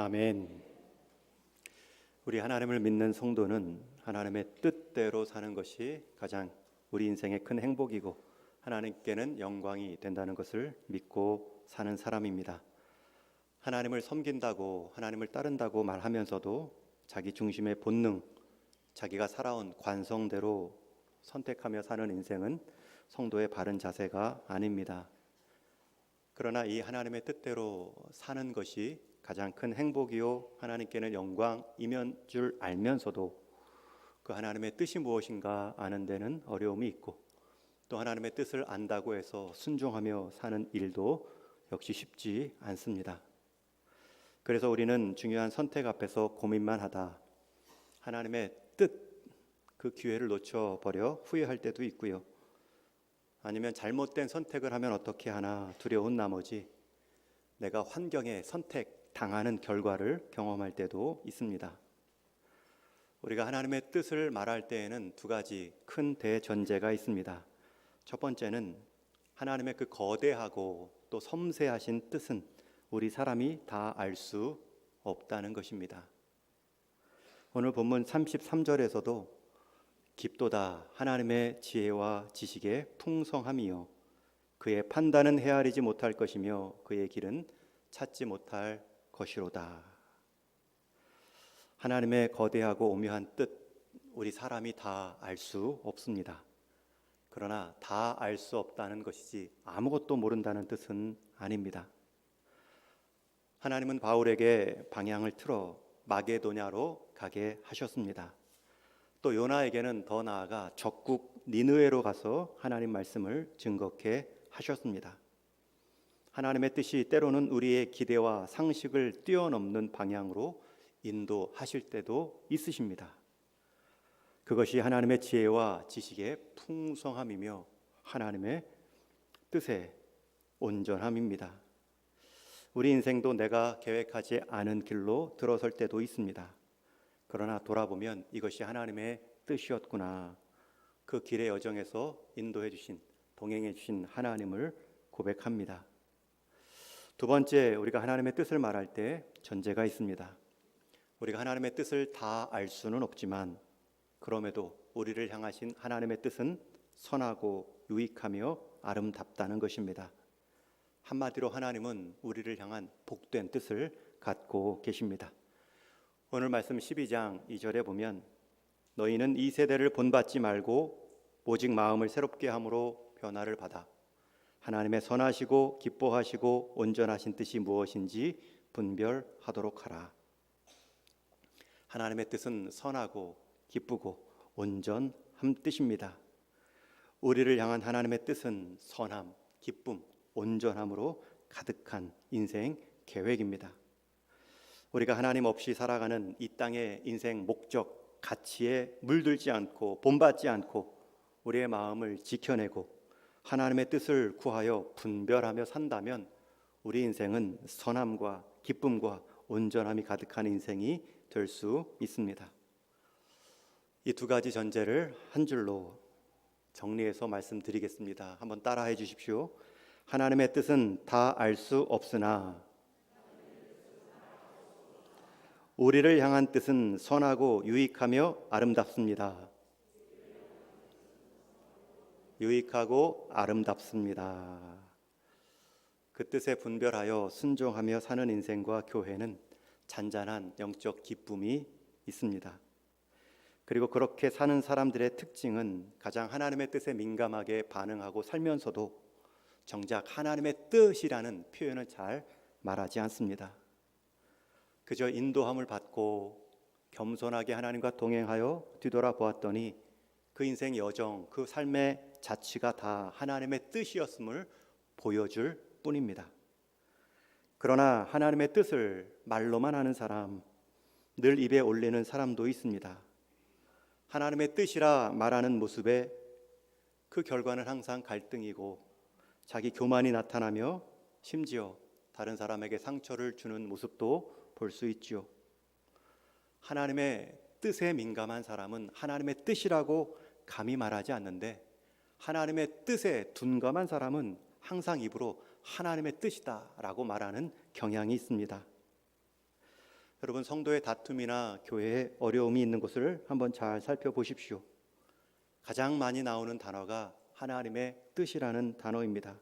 아멘. 우리 하나님을 믿는 성도는 하나님의 뜻대로 사는 것이 가장 우리 인생의 큰 행복이고 하나님께는 영광이 된다는 것을 믿고 사는 사람입니다. 하나님을 섬긴다고, 하나님을 따른다고 말하면서도 자기 중심의 본능, 자기가 살아온 관성대로 선택하며 사는 인생은 성도의 바른 자세가 아닙니다. 그러나 이 하나님의 뜻대로 사는 것이 가장 큰 행복이요 하나님께는 영광이면 줄 알면서도 그 하나님의 뜻이 무엇인가 아는 데는 어려움이 있고, 또 하나님의 뜻을 안다고 해서 순종하며 사는 일도 역시 쉽지 않습니다. 그래서 우리는 중요한 선택 앞에서 고민만 하다 하나님의 뜻, 그 기회를 놓쳐버려 후회할 때도 있고요, 아니면 잘못된 선택을 하면 어떻게 하나 두려운 나머지 내가 환경에 선택당하는 결과를 경험할 때도 있습니다. 우리가 하나님의 뜻을 말할 때에는 두 가지 큰 대전제가 있습니다. 첫 번째는 하나님의 그 거대하고 또 섬세하신 뜻은 우리 사람이 다 알 수 없다는 것입니다. 오늘 본문 33절에서도 깊도다 하나님의 지혜와 지식의 풍성함이요 그의 판단은 헤아리지 못할 것이며 그의 길은 찾지 못할 것이로다. 하나님의 거대하고 오묘한 뜻, 우리 사람이 다 알 수 없습니다. 그러나 다 알 수 없다는 것이지 아무것도 모른다는 뜻은 아닙니다. 하나님은 바울에게 방향을 틀어 마게도냐로 가게 하셨습니다. 또 요나에게는 더 나아가 적국 니느웨로 가서 하나님 말씀을 증거케 하셨습니다. 하나님의 뜻이 때로는 우리의 기대와 상식을 뛰어넘는 방향으로 인도하실 때도 있으십니다. 그것이 하나님의 지혜와 지식의 풍성함이며 하나님의 뜻의 온전함입니다. 우리 인생도 내가 계획하지 않은 길로 들어설 때도 있습니다. 그러나 돌아보면 이것이 하나님의 뜻이었구나, 그 길의 여정에서 인도해 주신, 동행해 주신 하나님을 고백합니다. 두 번째, 우리가 하나님의 뜻을 말할 때 전제가 있습니다. 우리가 하나님의 뜻을 다 알 수는 없지만 그럼에도 우리를 향하신 하나님의 뜻은 선하고 유익하며 아름답다는 것입니다. 한마디로 하나님은 우리를 향한 복된 뜻을 갖고 계십니다. 오늘 말씀 12장 2절에 보면 너희는 이 세대를 본받지 말고 오직 마음을 새롭게 함으로 변화를 받아 하나님의 선하시고 기뻐하시고 온전하신 뜻이 무엇인지 분별하도록 하라. 하나님의 뜻은 선하고 기쁘고 온전한 뜻입니다. 우리를 향한 하나님의 뜻은 선함, 기쁨, 온전함으로 가득한 인생 계획입니다. 우리가 하나님 없이 살아가는 이 땅의 인생 목적, 가치에 물들지 않고 본받지 않고 우리의 마음을 지켜내고 하나님의 뜻을 구하여 분별하며 산다면 우리 인생은 선함과 기쁨과 온전함이 가득한 인생이 될 수 있습니다. 이 두 가지 전제를 한 줄로 정리해서 말씀드리겠습니다. 한번 따라해 주십시오. 하나님의 뜻은 다 알 수 없으나 우리를 향한 뜻은 선하고 유익하며 아름답습니다. 유익하고 아름답습니다. 그 뜻에 분별하여 순종하며 사는 인생과 교회는 잔잔한 영적 기쁨이 있습니다. 그리고 그렇게 사는 사람들의 특징은 가장 하나님의 뜻에 민감하게 반응하고 살면서도 정작 하나님의 뜻이라는 표현을 잘 말하지 않습니다. 그저 인도함을 받고 겸손하게 하나님과 동행하여 뒤돌아보았더니 그 인생 여정, 그 삶의 자취가 다 하나님의 뜻이었음을 보여줄 뿐입니다. 그러나 하나님의 뜻을 말로만 하는 사람, 늘 입에 올리는 사람도 있습니다. 하나님의 뜻이라 말하는 모습에 그 결과는 항상 갈등이고 자기 교만이 나타나며 심지어 다른 사람에게 상처를 주는 모습도 볼 수 있죠. 하나님의 뜻에 민감한 사람은 하나님의 뜻이라고 감히 말하지 않는데 하나님의 뜻에 둔감한 사람은 항상 입으로 하나님의 뜻이다 라고 말하는 경향이 있습니다. 여러분, 성도의 다툼이나 교회에 어려움이 있는 곳을 한번 잘 살펴보십시오. 가장 많이 나오는 단어가 하나님의 뜻이라는 단어입니다.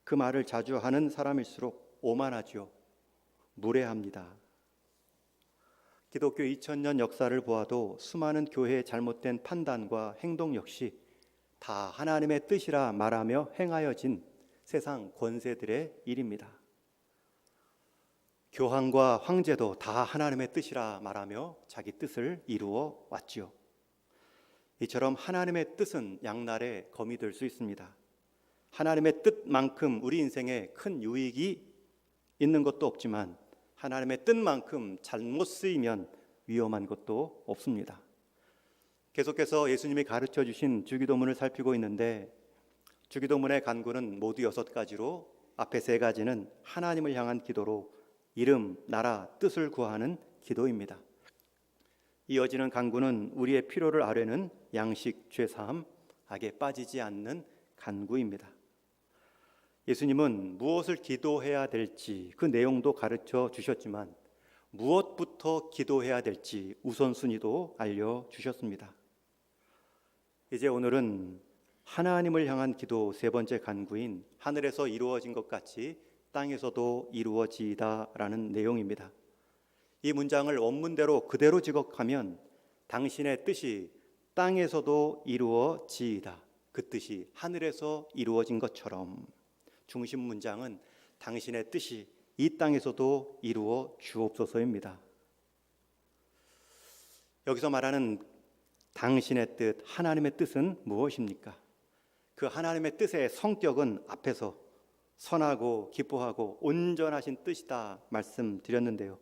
그 말을 자주 하는 사람일수록 오만하죠. 무례합니다. 기독교 2000년 역사를 보아도 수많은 교회의 잘못된 판단과 행동 역시 다 하나님의 뜻이라 말하며 행하여진 세상 권세들의 일입니다. 교황과 황제도 다 하나님의 뜻이라 말하며 자기 뜻을 이루어 왔지요. 이처럼 하나님의 뜻은 양날의 검이 될 수 있습니다. 하나님의 뜻만큼 우리 인생에 큰 유익이 있는 것도 없지만 하나님의 뜻만큼 잘못 쓰이면 위험한 것도 없습니다. 계속해서 예수님이 가르쳐 주신 주기도문을 살피고 있는데, 주기도문의 간구는 모두 6가지로 앞에 3가지는 하나님을 향한 기도로 이름, 나라, 뜻을 구하는 기도입니다. 이어지는 간구는 우리의 필요를 아뢰는 양식, 죄사함, 악에 빠지지 않는 간구입니다. 예수님은 무엇을 기도해야 될지 그 내용도 가르쳐 주셨지만 무엇부터 기도해야 될지 우선순위도 알려주셨습니다. 이제 오늘은 하나님을 향한 기도 3번째 간구인 하늘에서 이루어진 것 같이 땅에서도 이루어지이다라는 내용입니다. 이 문장을 원문대로 그대로 직역하면 당신의 뜻이 땅에서도 이루어지이다, 그 뜻이 하늘에서 이루어진 것처럼, 중심 문장은 당신의 뜻이 이 땅에서도 이루어 주옵소서입니다. 여기서 말하는 당신의 뜻, 하나님의 뜻은 무엇입니까? 그 하나님의 뜻의 성격은 앞에서 선하고 기뻐하고 온전하신 뜻이다 말씀드렸는데요.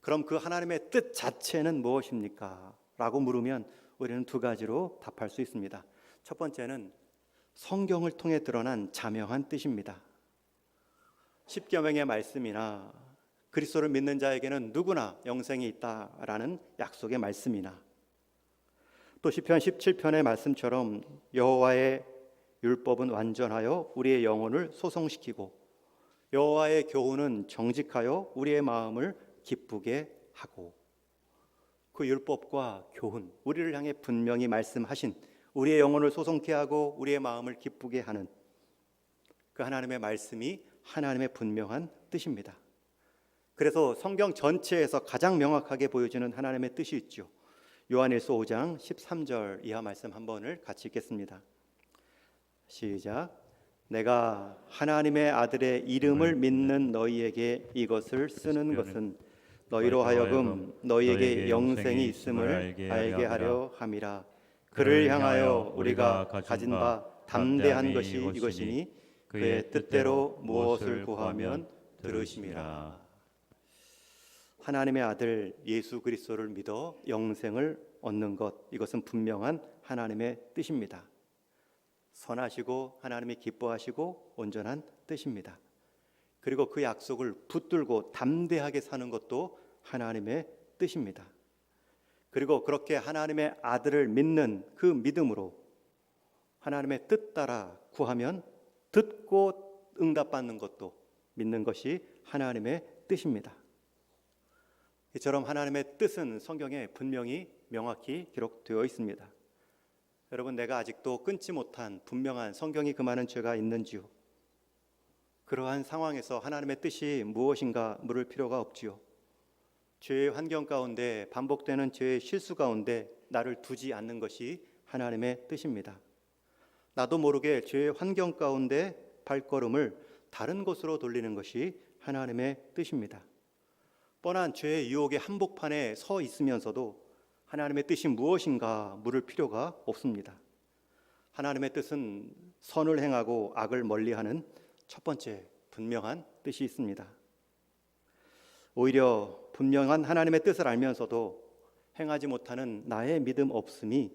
그럼 그 하나님의 뜻 자체는 무엇입니까? 라고 물으면 우리는 2가지로 답할 수 있습니다. 첫 번째는 성경을 통해 드러난 자명한 뜻입니다. 십계명의 말씀이나 그리스도를 믿는 자에게는 누구나 영생이 있다라는 약속의 말씀이나, 또 시편 17편의 말씀처럼 여호와의 율법은 완전하여 우리의 영혼을 소성시키고 여호와의 교훈은 정직하여 우리의 마음을 기쁘게 하고, 그 율법과 교훈, 우리를 향해 분명히 말씀하신 우리의 영혼을 소송케 하고 우리의 마음을 기쁘게 하는 그 하나님의 말씀이 하나님의 분명한 뜻입니다. 그래서 성경 전체에서 가장 명확하게 보여주는 하나님의 뜻이 있죠. 요한일서 5장 13절 이하 말씀 한 번을 같이 읽겠습니다. 시작. 내가 하나님의 아들의 이름을 믿는 너희에게 이것을 쓰는 것은 너희로 하여금 너희에게 영생이 있음을 알게 하려 함이라. 그를 향하여 우리가 가진 바 담대한 것이 이것이니 그의 뜻대로 무엇을 구하면 들으심이라. 하나님의 아들 예수 그리스도를 믿어 영생을 얻는 것, 이것은 분명한 하나님의 뜻입니다. 선하시고 하나님이 기뻐하시고 온전한 뜻입니다. 그리고 그 약속을 붙들고 담대하게 사는 것도 하나님의 뜻입니다. 그리고 그렇게 하나님의 아들을 믿는 그 믿음으로 하나님의 뜻 따라 구하면 듣고 응답받는 것도 믿는 것이 하나님의 뜻입니다. 이처럼 하나님의 뜻은 성경에 분명히 명확히 기록되어 있습니다. 여러분, 내가 아직도 끊지 못한 분명한 성경이 금하는 죄가 있는지요? 그러한 상황에서 하나님의 뜻이 무엇인가 물을 필요가 없지요. 죄의 환경 가운데, 반복되는 죄의 실수 가운데 나를 두지 않는 것이 하나님의 뜻입니다. 나도 모르게 죄의 환경 가운데 발걸음을 다른 곳으로 돌리는 것이 하나님의 뜻입니다. 뻔한 죄의 유혹의 한복판에 서 있으면서도 하나님의 뜻이 무엇인가 물을 필요가 없습니다. 하나님의 뜻은 선을 행하고 악을 멀리하는 첫 번째 분명한 뜻이 있습니다. 오히려 분명한 하나님의 뜻을 알면서도 행하지 못하는 나의 믿음 없음이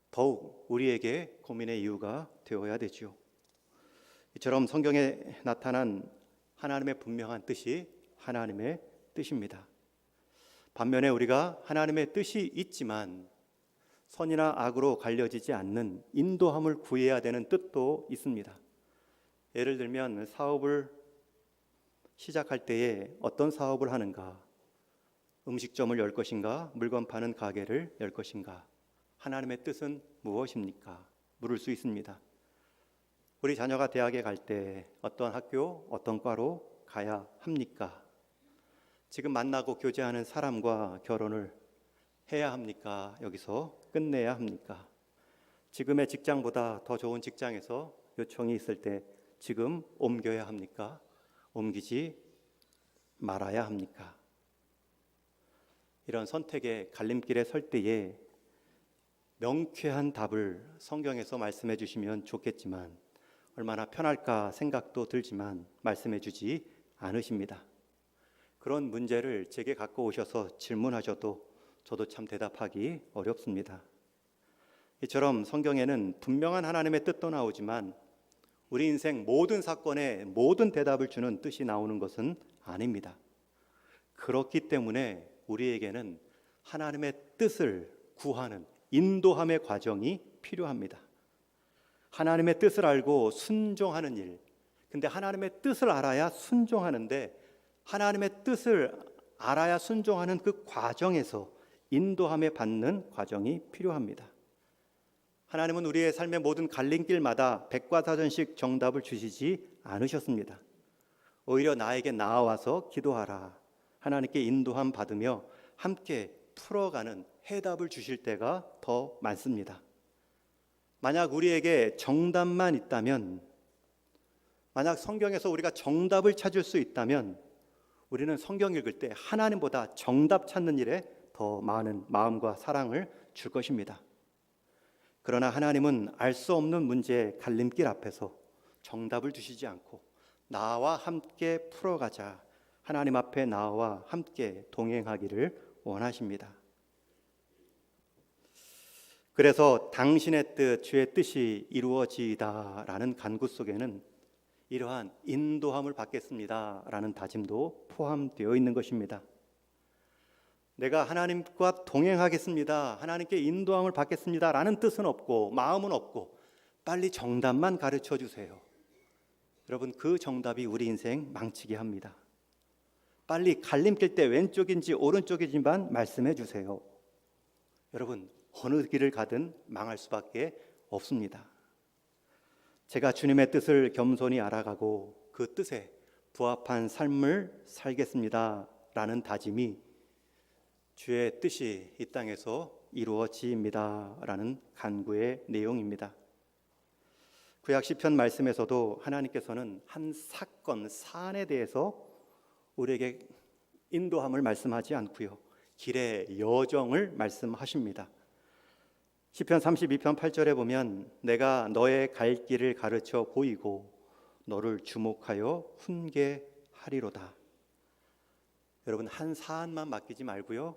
더욱 우리에게 고민의 이유가 되어야 되지요. 이처럼 성경에 나타난 하나님의 분명한 뜻이 하나님의 뜻입니다. 반면에 우리가 하나님의 뜻이 있지만 선이나 악으로 갈려지지 않는 인도함을 구해야 되는 뜻도 있습니다. 예를 들면 사업을 시작할 때에 어떤 사업을 하는가, 음식점을 열 것인가? 물건 파는 가게를 열 것인가? 하나님의 뜻은 무엇입니까? 물을 수 있습니다. 우리 자녀가 대학에 갈 때 어떤 학교, 어떤 과로 가야 합니까? 지금 만나고 교제하는 사람과 결혼을 해야 합니까? 여기서 끝내야 합니까? 지금의 직장보다 더 좋은 직장에서 요청이 있을 때 지금 옮겨야 합니까? 옮기지 말아야 합니까? 이런 선택의 갈림길에 설 때에 명쾌한 답을 성경에서 말씀해 주시면 좋겠지만 얼마나 편할까 생각도 들지만 말씀해 주지 않으십니다. 그런 문제를 제게 갖고 오셔서 질문하셔도 저도 참 대답하기 어렵습니다. 이처럼 성경에는 분명한 하나님의 뜻도 나오지만 우리 인생 모든 사건에 모든 대답을 주는 뜻이 나오는 것은 아닙니다. 그렇기 때문에 우리에게는 하나님의 뜻을 구하는 인도함의 과정이 필요합니다. 하나님의 뜻을 알고 순종하는 일. 근데 하나님의 뜻을 알아야 순종하는데 하나님의 뜻을 알아야 순종하는 그 과정에서 인도함에 받는 과정이 필요합니다. 하나님은 우리의 삶의 모든 갈림길마다 백과사전식 정답을 주시지 않으셨습니다. 오히려 나에게 나아와서 기도하라. 하나님께 인도함 받으며 함께 풀어가는 해답을 주실 때가 더 많습니다. 만약 우리에게 정답만 있다면, 만약 성경에서 우리가 정답을 찾을 수 있다면 우리는 성경 읽을 때 하나님보다 정답 찾는 일에 더 많은 마음과 사랑을 줄 것입니다. 그러나 하나님은 알 수 없는 문제의 갈림길 앞에서 정답을 주시지 않고 나와 함께 풀어가자, 하나님 앞에 나와 함께 동행하기를 원하십니다. 그래서 당신의 뜻, 주의 뜻이 이루어지이다라는 간구 속에는 이러한 인도함을 받겠습니다라는 다짐도 포함되어 있는 것입니다. 내가 하나님과 동행하겠습니다, 하나님께 인도함을 받겠습니다라는 뜻은 없고 마음은 없고 빨리 정답만 가르쳐 주세요. 여러분, 그 정답이 우리 인생 망치게 합니다. 빨리 갈림길 때 왼쪽인지 오른쪽인지만 말씀해 주세요. 여러분, 어느 길을 가든 망할 수밖에 없습니다. 제가 주님의 뜻을 겸손히 알아가고 그 뜻에 부합한 삶을 살겠습니다 라는 다짐이 주의 뜻이 이 땅에서 이루어집니다 라는 간구의 내용입니다. 구약 시편 말씀에서도 하나님께서는 한 사건, 사안에 대해서 우리에게 인도함을 말씀하지 않고요, 길의 여정을 말씀하십니다. 시편 32편 8절에 보면 내가 너의 갈 길을 가르쳐 보이고 너를 주목하여 훈계하리로다. 여러분, 한 사안만 맡기지 말고요,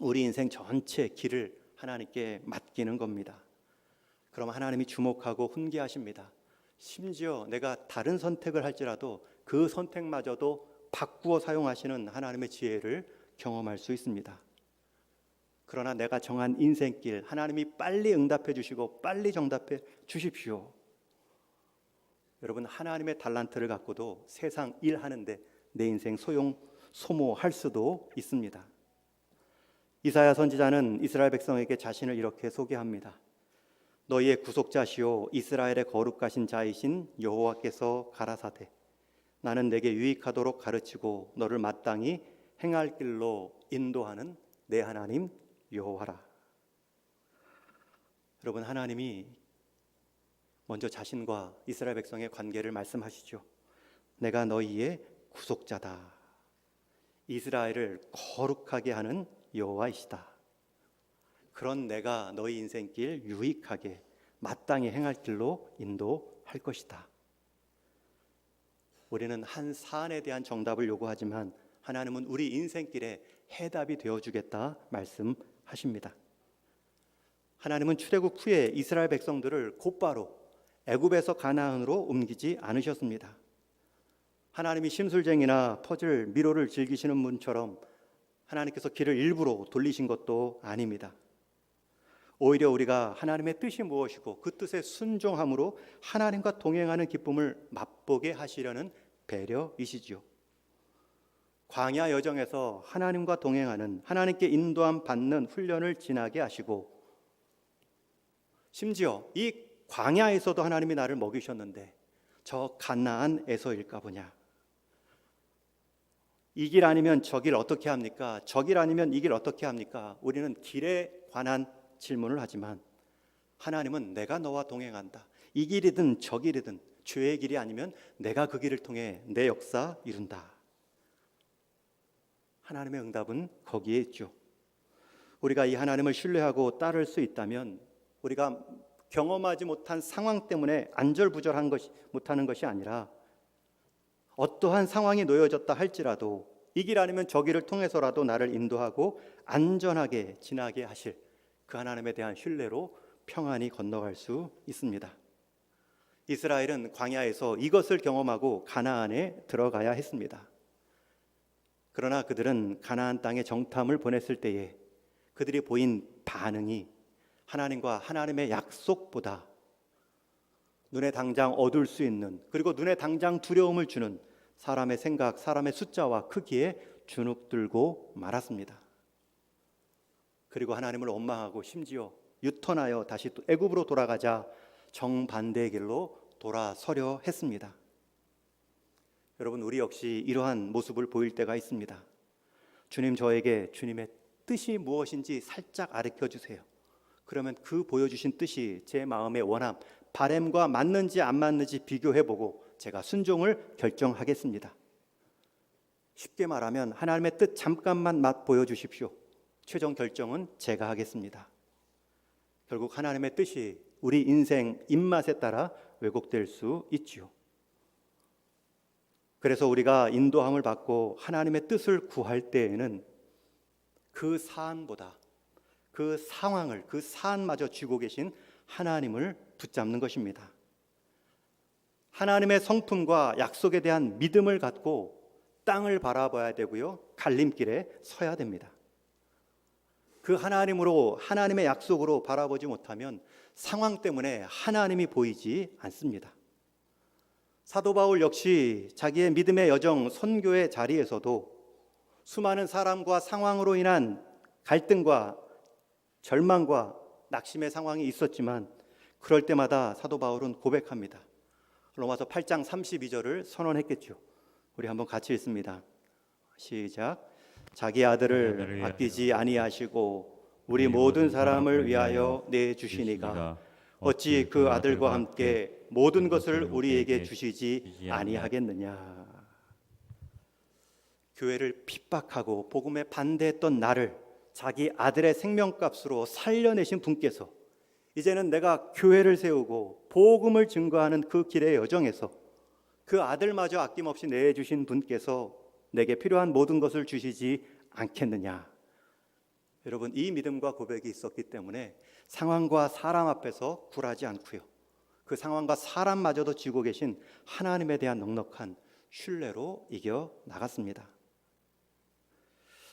우리 인생 전체 길을 하나님께 맡기는 겁니다. 그럼 하나님이 주목하고 훈계하십니다. 심지어 내가 다른 선택을 할지라도 그 선택마저도 바꾸어 사용하시는 하나님의 지혜를 경험할 수 있습니다. 그러나 내가 정한 인생길, 하나님이 빨리 응답해 주시고 빨리 정답해 주십시오. 여러분, 하나님의 달란트를 갖고도 세상 일하는데 내 인생 소모할 수도 있습니다. 이사야 선지자는 이스라엘 백성에게 자신을 이렇게 소개합니다. 너희의 구속자시오 이스라엘의 거룩하신 자이신 여호와께서 가라사대 나는 내게 유익하도록 가르치고 너를 마땅히 행할 길로 인도하는 내 하나님 여호와라. 여러분, 하나님이 먼저 자신과 이스라엘 백성의 관계를 말씀하시죠. 내가 너희의 구속자다. 이스라엘을 거룩하게 하는 여호와이시다. 그런 내가 너희 인생길 유익하게 마땅히 행할 길로 인도할 것이다. 우리는 한 사안에 대한 정답을 요구하지만 하나님은 우리 인생길에 해답이 되어주겠다 말씀하십니다. 하나님은 출애굽 후에 이스라엘 백성들을 곧바로 애굽에서 가나안으로 옮기지 않으셨습니다. 하나님이 심술쟁이나 퍼즐, 미로를 즐기시는 분처럼 하나님께서 길을 일부러 돌리신 것도 아닙니다. 오히려 우리가 하나님의 뜻이 무엇이고 그 뜻에 순종함으로 하나님과 동행하는 기쁨을 맛보게 하시려는 배려이시지요. 광야 여정에서 하나님과 동행하는, 하나님께 인도함 받는 훈련을 지나게 하시고, 심지어 이 광야에서도 하나님이 나를 먹이셨는데 저 가나안에서일까 보냐, 이 길 아니면 저 길 어떻게 합니까? 저 길 아니면 이 길 어떻게 합니까? 우리는 길에 관한 질문을 하지만 하나님은 내가 너와 동행한다. 이 길이든 저 길이든 주의 길이 아니면 내가 그 길을 통해 내 역사 이룬다. 하나님의 응답은 거기에 있죠. 우리가 이 하나님을 신뢰하고 따를 수 있다면 우리가 경험하지 못한 상황 때문에 안절부절한 것이 못하는 것이 아니라 어떠한 상황이 놓여졌다 할지라도 이 길 아니면 저 길을 통해서라도 나를 인도하고 안전하게 지나게 하실 그 하나님에 대한 신뢰로 평안히 건너갈 수 있습니다. 이스라엘은 광야에서 이것을 경험하고 가나안에 들어가야 했습니다. 그러나 그들은 가나안 땅에 정탐을 보냈을 때에 그들이 보인 반응이 하나님과 하나님의 약속보다 눈에 당장 얻을 수 있는, 그리고 눈에 당장 두려움을 주는 사람의 생각, 사람의 숫자와 크기에 주눅들고 말았습니다. 그리고 하나님을 원망하고 심지어 유턴하여 다시 또 애굽으로 돌아가자 정반대의 길로 돌아서려 했습니다. 여러분, 우리 역시 이러한 모습을 보일 때가 있습니다. 주님, 저에게 주님의 뜻이 무엇인지 살짝 가르쳐 주세요. 그러면 그 보여주신 뜻이 제 마음의 원함, 바램과 맞는지 안 맞는지 비교해보고 제가 순종을 결정하겠습니다. 쉽게 말하면 하나님의 뜻 잠깐만 맛 보여주십시오. 최종 결정은 제가 하겠습니다. 결국 하나님의 뜻이 우리 인생 입맛에 따라 왜곡될 수 있지요. 그래서 우리가 인도함을 받고 하나님의 뜻을 구할 때에는 그 사안보다 그 상황을, 그 사안마저 쥐고 계신 하나님을 붙잡는 것입니다. 하나님의 성품과 약속에 대한 믿음을 갖고 땅을 바라봐야 되고요, 갈림길에 서야 됩니다. 그 하나님으로, 하나님의 약속으로 바라보지 못하면 상황 때문에 하나님이 보이지 않습니다. 사도 바울 역시 자기의 믿음의 여정, 선교의 자리에서도 수많은 사람과 상황으로 인한 갈등과 절망과 낙심의 상황이 있었지만 그럴 때마다 사도 바울은 고백합니다. 로마서 8장 32절을 선언했겠죠. 우리 한번 같이 읽습니다. 시작. 자기 아들을 아끼지 아니하시고 우리 모든 사람을 위하여 내주시니가 어찌 그 아들과 함께 모든 것을 우리에게 주시지 아니하겠느냐. 교회를 핍박하고 복음에 반대했던 나를 자기 아들의 생명값으로 살려내신 분께서 이제는 내가 교회를 세우고 복음을 증거하는 그 길의 여정에서 그 아들마저 아낌없이 내주신 분께서 내게 필요한 모든 것을 주시지 않겠느냐. 여러분, 이 믿음과 고백이 있었기 때문에 상황과 사람 앞에서 굴하지 않고요, 그 상황과 사람마저도 쥐고 계신 하나님에 대한 넉넉한 신뢰로 이겨 나갔습니다.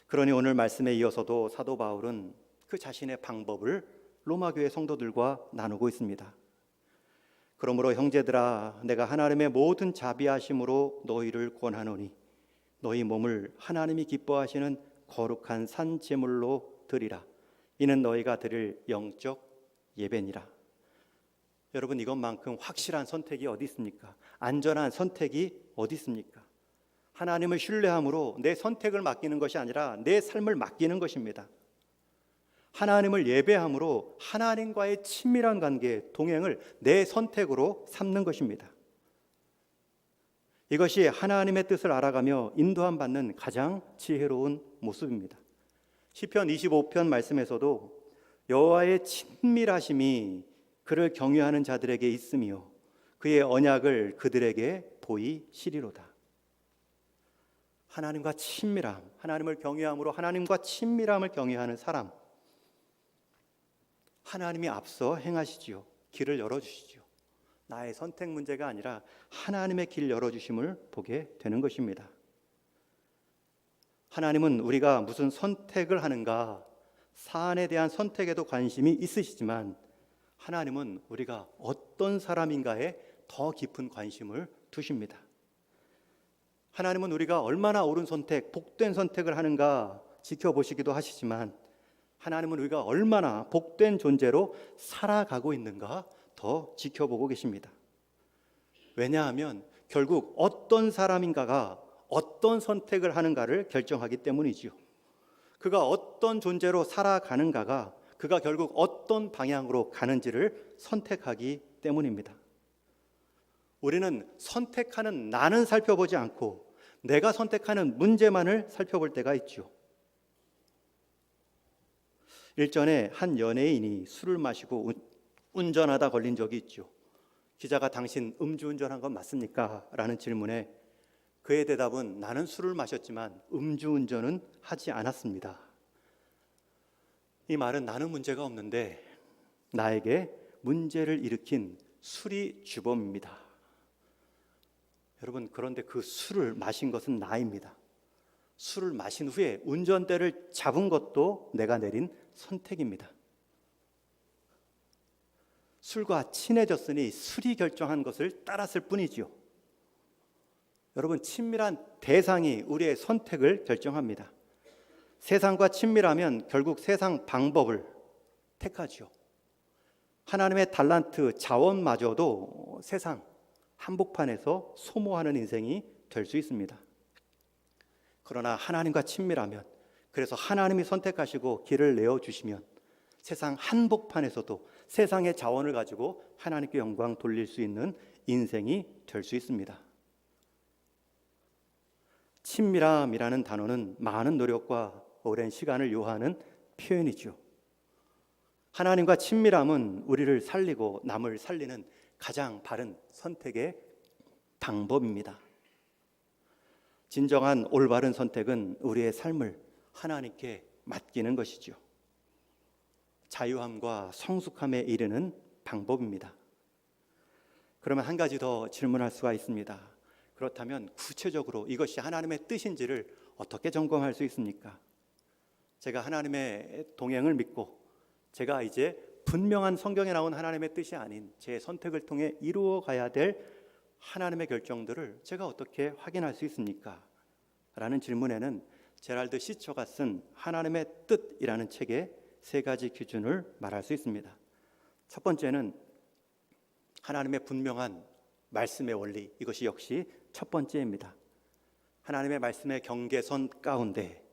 그러니 오늘 말씀에 이어서도 사도 바울은 그 자신의 방법을 로마 교회 성도들과 나누고 있습니다. 그러므로 형제들아, 내가 하나님의 모든 자비하심으로 너희를 권하노니 너희 몸을 하나님이 기뻐하시는 거룩한 산 제물로 드리라. 이는 너희가 드릴 영적 예배니라. 여러분, 이것만큼 확실한 선택이 어디 있습니까? 안전한 선택이 어디 있습니까? 하나님을 신뢰함으로 내 선택을 맡기는 것이 아니라 내 삶을 맡기는 것입니다. 하나님을 예배함으로 하나님과의 친밀한 관계, 동행을 내 선택으로 삼는 것입니다. 이것이 하나님의 뜻을 알아가며 인도함 받는 가장 지혜로운 모습입니다. 시편 25편 말씀에서도 여호와의 친밀하심이 그를 경외하는 자들에게 있으며 그의 언약을 그들에게 보이시리로다. 하나님과 친밀함, 하나님을 경외함으로 하나님과 친밀함을 경외하는 사람, 하나님이 앞서 행하시지요. 길을 열어주시죠. 나의 선택 문제가 아니라 하나님의 길 열어주심을 보게 되는 것입니다. 하나님은 우리가 무슨 선택을 하는가, 사안에 대한 선택에도 관심이 있으시지만 하나님은 우리가 어떤 사람인가에 더 깊은 관심을 두십니다. 하나님은 우리가 얼마나 옳은 선택, 복된 선택을 하는가 지켜보시기도 하시지만 하나님은 우리가 얼마나 복된 존재로 살아가고 있는가 더 지켜보고 계십니다. 왜냐하면 결국 어떤 사람인가가 어떤 선택을 하는가를 결정하기 때문이지요. 그가 어떤 존재로 살아가는가가 그가 결국 어떤 방향으로 가는지를 선택하기 때문입니다. 우리는 선택하는 나는 살펴보지 않고 내가 선택하는 문제만을 살펴볼 때가 있죠. 일전에 한 연예인이 술을 마시고 운전하다 걸린 적이 있죠. 기자가 당신 음주운전한 건 맞습니까? 라는 질문에 그의 대답은 나는 술을 마셨지만 음주운전은 하지 않았습니다. 이 말은 나는 문제가 없는데 나에게 문제를 일으킨 술이 주범입니다. 여러분, 그런데 그 술을 마신 것은 나입니다. 술을 마신 후에 운전대를 잡은 것도 내가 내린 선택입니다. 술과 친해졌으니 술이 결정한 것을 따랐을 뿐이지요. 여러분, 친밀한 대상이 우리의 선택을 결정합니다. 세상과 친밀하면 결국 세상 방법을 택하지요. 하나님의 달란트, 자원마저도 세상 한복판에서 소모하는 인생이 될 수 있습니다. 그러나 하나님과 친밀하면, 그래서 하나님이 선택하시고 길을 내어주시면 세상 한복판에서도 세상의 자원을 가지고 하나님께 영광 돌릴 수 있는 인생이 될 수 있습니다. 친밀함이라는 단어는 많은 노력과 오랜 시간을 요하는 표현이죠. 하나님과 친밀함은 우리를 살리고 남을 살리는 가장 바른 선택의 방법입니다. 진정한 올바른 선택은 우리의 삶을 하나님께 맡기는 것이죠. 자유함과 성숙함에 이르는 방법입니다. 그러면 한 가지 더 질문할 수가 있습니다. 그렇다면 구체적으로 이것이 하나님의 뜻인지를 어떻게 점검할 수 있습니까? 제가 하나님의 동행을 믿고 제가 이제 분명한 성경에 나온 하나님의 뜻이 아닌 제 선택을 통해 이루어 가야 될 하나님의 결정들을 제가 어떻게 확인할 수 있습니까? 라는 질문에는 제랄드 시처가 쓴 하나님의 뜻이라는 책에 세 가지 기준을 말할 수 있습니다. 첫 번째는 하나님의 분명한 말씀의 원리, 이것이 역시 첫 번째입니다. 하나님의 말씀의 경계선 가운데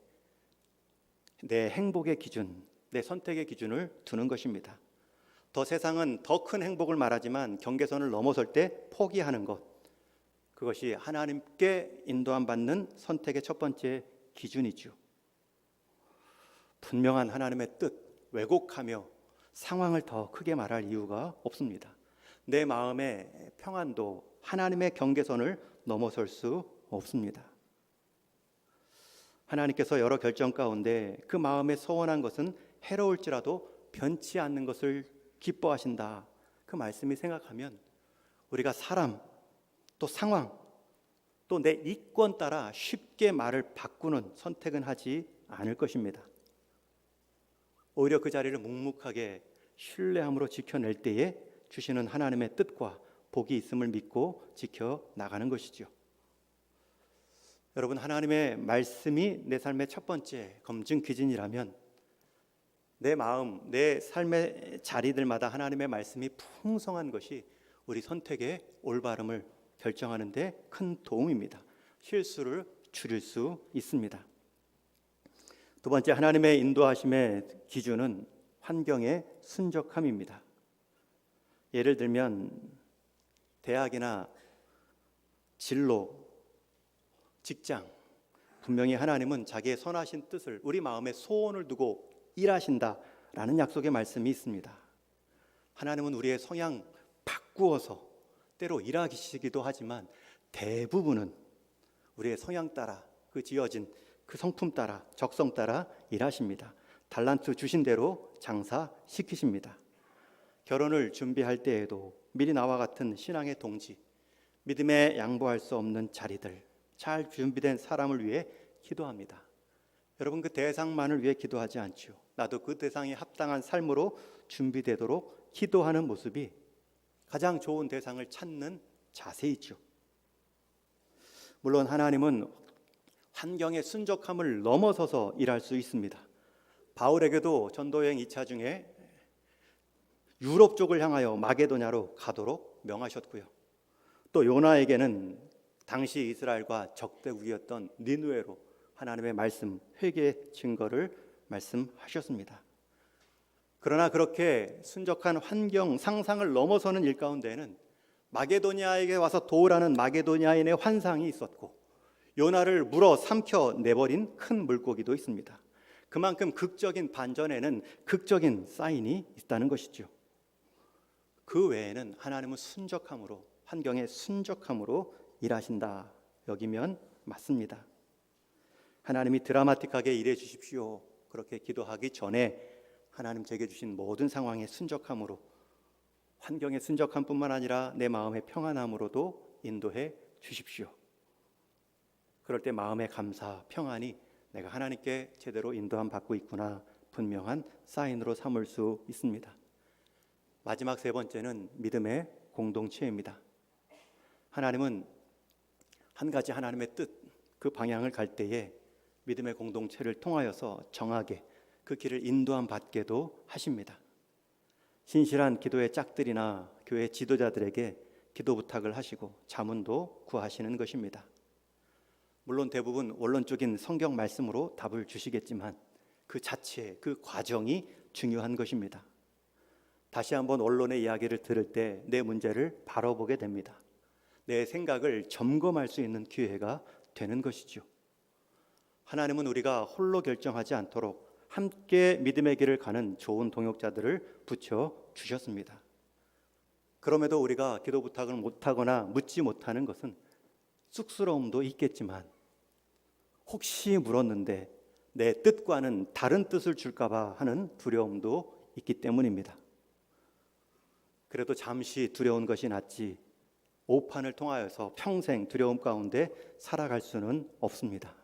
내 행복의 기준, 내 선택의 기준을 두는 것입니다. 세상은 더 큰 행복을 말하지만 경계선을 넘어설 때 포기하는 것, 그것이 하나님께 인도함 받는 선택의 첫 번째 기준이죠. 분명한 하나님의 뜻, 왜곡하며 상황을 더 크게 말할 이유가 없습니다. 내 마음의 평안도 하나님의 경계선을 넘어설 수 없습니다. 하나님께서 여러 결정 가운데 그 마음에 소원한 것은 해로울지라도 변치 않는 것을 기뻐하신다. 그 말씀이 생각하면 우리가 사람, 또 상황, 또 내 이권 따라 쉽게 말을 바꾸는 선택은 하지 않을 것입니다. 오히려 그 자리를 묵묵하게 신뢰함으로 지켜낼 때에 주시는 하나님의 뜻과 복이 있음을 믿고 지켜나가는 것이죠. 여러분, 하나님의 말씀이 내 삶의 첫 번째 검증 기준이라면 내 마음, 내 삶의 자리들마다 하나님의 말씀이 풍성한 것이 우리 선택의 올바름을 결정하는 데 큰 도움입니다. 실수를 줄일 수 있습니다. 두 번째, 하나님의 인도하심의 기준은 환경의 순적함입니다. 예를 들면 대학이나 진로, 직장, 분명히 하나님은 자기의 선하신 뜻을 우리 마음에 소원을 두고 일하신다라는 약속의 말씀이 있습니다. 하나님은 우리의 성향 바꾸어서 때로 일하시기도 하지만 대부분은 우리의 성향 따라 그 지어진 그 성품 따라 적성 따라 일하십니다. 달란트 주신 대로 장사시키십니다. 결혼을 준비할 때에도 미리 나와 같은 신앙의 동지, 믿음에 양보할 수 없는 자리들, 잘 준비된 사람을 위해 기도합니다. 여러분, 그 대상만을 위해 기도하지 않지요. 나도 그 대상에 합당한 삶으로 준비되도록 기도하는 모습이 가장 좋은 대상을 찾는 자세이죠. 물론 하나님은 환경의 순적함을 넘어서서 일할 수 있습니다. 바울에게도 전도여행 2차 중에 유럽 쪽을 향하여 마게도냐로 가도록 명하셨고요. 또 요나에게는 당시 이스라엘과 적대국이었던 니느웨로 하나님의 말씀, 회개의 증거를 말씀하셨습니다. 그러나 그렇게 순적한 환경, 상상을 넘어서는 일 가운데에는 마게도냐에게 와서 도우라는 마게도냐인의 환상이 있었고, 요나를 물어 삼켜 내버린 큰 물고기도 있습니다. 그만큼 극적인 반전에는 극적인 사인이 있다는 것이죠. 그 외에는 하나님은 순적함으로, 환경의 순적함으로 일하신다 여기면 맞습니다. 하나님이 드라마틱하게 일해 주십시오, 그렇게 기도하기 전에 하나님 제게 주신 모든 상황의 순적함으로, 환경의 순적함뿐만 아니라 내 마음의 평안함으로도 인도해 주십시오. 그럴 때 마음의 감사, 평안이 내가 하나님께 제대로 인도함 받고 있구나 분명한 사인으로 삼을 수 있습니다. 마지막 세 번째는 믿음의 공동체입니다. 하나님은 한 가지 하나님의 뜻, 그 방향을 갈 때에 믿음의 공동체를 통하여서 정하게 그 길을 인도함 받게도 하십니다. 신실한 기도의 짝들이나 교회 지도자들에게 기도 부탁을 하시고 자문도 구하시는 것입니다. 물론 대부분 원론적인 성경 말씀으로 답을 주시겠지만 그 자체, 그 과정이 중요한 것입니다. 다시 한번 원론의 이야기를 들을 때 내 문제를 바라보게 됩니다. 내 생각을 점검할 수 있는 기회가 되는 것이죠. 하나님은 우리가 홀로 결정하지 않도록 함께 믿음의 길을 가는 좋은 동역자들을 붙여 주셨습니다. 그럼에도 우리가 기도 부탁을 못하거나 묻지 못하는 것은 쑥스러움도 있겠지만, 혹시 물었는데 내 뜻과는 다른 뜻을 줄까 봐 하는 두려움도 있기 때문입니다. 그래도 잠시 두려운 것이 낫지 오판을 통하여서 평생 두려움 가운데 살아갈 수는 없습니다.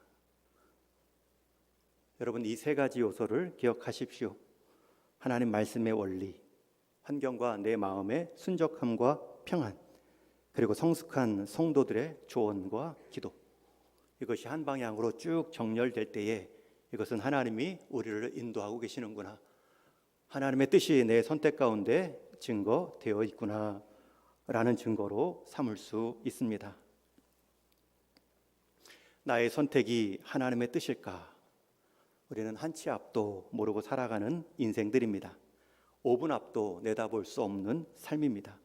여러분, 이 세 가지 요소를 기억하십시오. 하나님 말씀의 원리, 환경과 내 마음의 순적함과 평안, 그리고 성숙한 성도들의 조언과 기도. 이것이 한 방향으로 쭉 정렬될 때에 이것은 하나님이 우리를 인도하고 계시는구나, 하나님의 뜻이 내 선택 가운데 증거되어 있구나 라는 증거로 삼을 수 있습니다. 나의 선택이 하나님의 뜻일까? 우리는 한 치 앞도 모르고 살아가는 인생들입니다. 5분 앞도 내다볼 수 없는 삶입니다.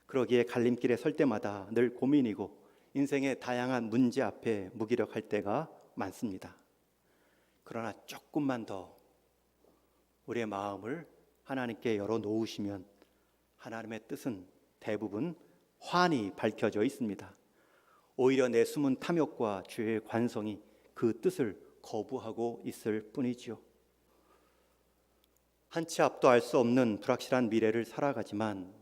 그러기에 갈림길에 설 때마다 늘 고민이고 인생의 다양한 문제 앞에 무기력할 때가 많습니다. 그러나 조금만 더 우리의 마음을 하나님께 열어놓으시면 하나님의 뜻은 대부분 환히 밝혀져 있습니다. 오히려 내 숨은 탐욕과 죄의 관성이 그 뜻을 거부하고 있을 뿐이지요. 한 치 앞도 알 수 없는 불확실한 미래를 살아가지만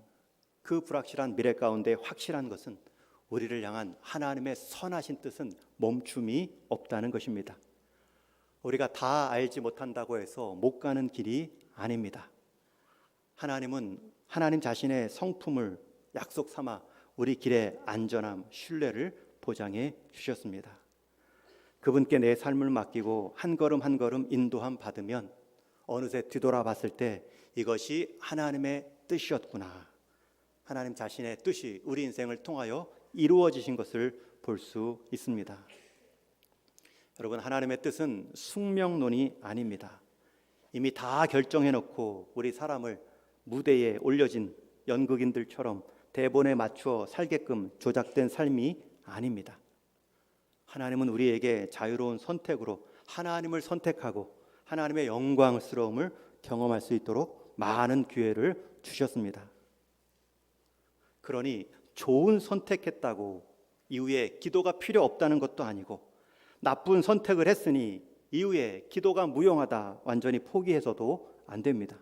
그 불확실한 미래 가운데 확실한 것은 우리를 향한 하나님의 선하신 뜻은 멈춤이 없다는 것입니다. 우리가 다 알지 못한다고 해서 못 가는 길이 아닙니다. 하나님은 하나님 자신의 성품을 약속 삼아 우리 길의 안전함, 신뢰를 보장해 주셨습니다. 그분께 내 삶을 맡기고 한 걸음 한 걸음 인도함 받으면 어느새 뒤돌아봤을 때 이것이 하나님의 뜻이었구나, 하나님 자신의 뜻이 우리 인생을 통하여 이루어지신 것을 볼 수 있습니다. 여러분, 하나님의 뜻은 숙명론이 아닙니다. 이미 다 결정해놓고 우리 사람을 무대에 올려진 연극인들처럼 대본에 맞추어 살게끔 조작된 삶이 아닙니다. 하나님은 우리에게 자유로운 선택으로 하나님을 선택하고 하나님의 영광스러움을 경험할 수 있도록 많은 기회를 주셨습니다. 그러니 좋은 선택했다고 이후에 기도가 필요 없다는 것도 아니고, 나쁜 선택을 했으니 이후에 기도가 무용하다 완전히 포기해서도 안 됩니다.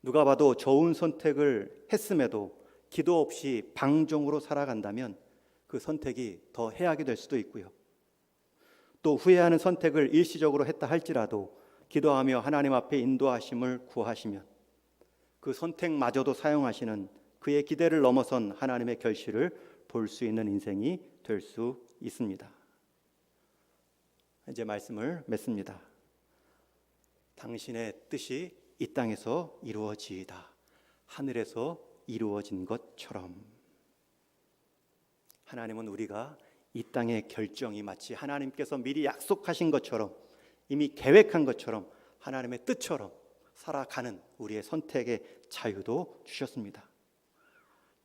누가 봐도 좋은 선택을 했음에도 기도 없이 방종으로 살아간다면 그 선택이 더 해악이 될 수도 있고요. 또 후회하는 선택을 일시적으로 했다 할지라도 기도하며 하나님 앞에 인도하심을 구하시면 그 선택마저도 사용하시는 그의 기대를 넘어선 하나님의 결실을 볼 수 있는 인생이 될 수 있습니다. 이제 말씀을 맺습니다. 당신의 뜻이 이 땅에서 이루어지이다. 하늘에서 이루어진 것처럼. 하나님은 우리가 이 땅의 결정이 마치 하나님께서 미리 약속하신 것처럼, 이미 계획한 것처럼, 하나님의 뜻처럼 살아가는 우리의 선택의 자유도 주셨습니다.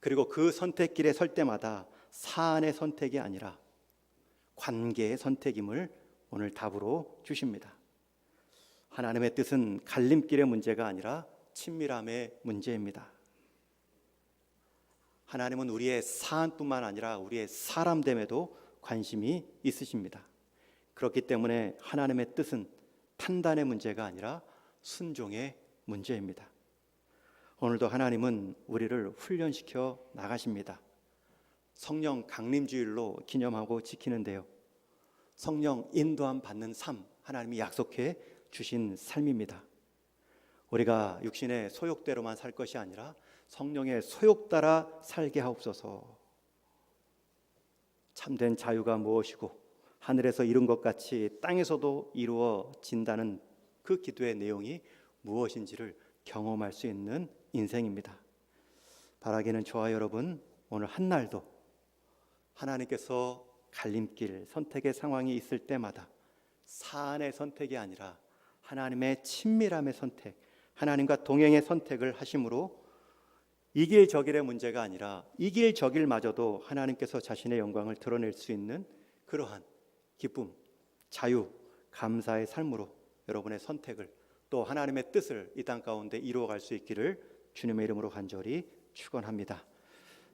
그리고 그 선택길에 설 때마다 사안의 선택이 아니라 관계의 선택임을 오늘 답으로 주십니다. 하나님의 뜻은 갈림길의 문제가 아니라 친밀함의 문제입니다. 하나님은 우리의 사안뿐만 아니라 우리의 사람됨에도 관심이 있으십니다. 그렇기 때문에 하나님의 뜻은 판단의 문제가 아니라 순종의 문제입니다. 오늘도 하나님은 우리를 훈련시켜 나가십니다. 성령 강림주일로 기념하고 지키는데요, 성령 인도함 받는 삶, 하나님이 약속해 주신 삶입니다. 우리가 육신의 소욕대로만 살 것이 아니라 성령의 소욕 따라 살게 하옵소서. 참된 자유가 무엇이고 하늘에서 이룬 것 같이 땅에서도 이루어진다는 그 기도의 내용이 무엇인지를 경험할 수 있는 인생입니다. 바라기는 저와 여러분, 오늘 한날도 하나님께서 갈림길, 선택의 상황이 있을 때마다 사안의 선택이 아니라 하나님의 친밀함의 선택, 하나님과 동행의 선택을 하심으로 이 길 저 길의 문제가 아니라 이 길 저 길마저도 하나님께서 자신의 영광을 드러낼 수 있는 그러한 기쁨, 자유, 감사의 삶으로 여러분의 선택을, 또 하나님의 뜻을 이 땅 가운데 이루어갈 수 있기를 주님의 이름으로 간절히 축원합니다.